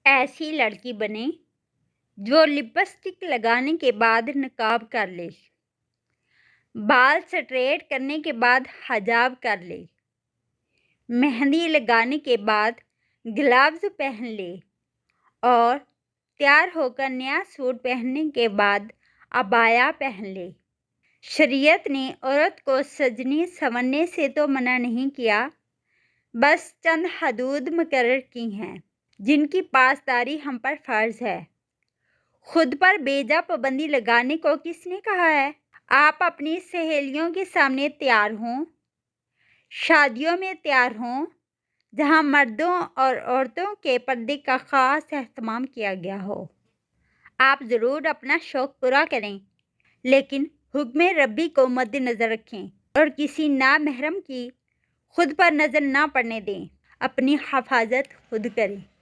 ایسی لڑکی بنے جو لپسٹک لگانے کے بعد نقاب کر لے، بال سٹریٹ کرنے کے بعد حجاب کر لے، مہندی لگانے کے بعد گلوز پہن لے اور تیار ہو کر نیا سوٹ پہننے کے بعد عبایا پہن لے۔ شریعت نے عورت کو سجنے سنورنے سے تو منع نہیں کیا، بس چند حدود مقرر کی ہیں جن کی پاسداری ہم پر فرض ہے۔ خود پر بیجا پابندی لگانے کو کس نے کہا ہے؟ آپ اپنی سہیلیوں کے سامنے تیار ہوں، شادیوں میں تیار ہوں جہاں مردوں اور عورتوں کے پردے کا خاص اہتمام کیا گیا ہو۔ آپ ضرور اپنا شوق پورا کریں، لیکن حکم ربی کو مد نظر رکھیں اور کسی نامحرم کی خود پر نظر نہ پڑنے دیں۔ اپنی حفاظت خود کریں۔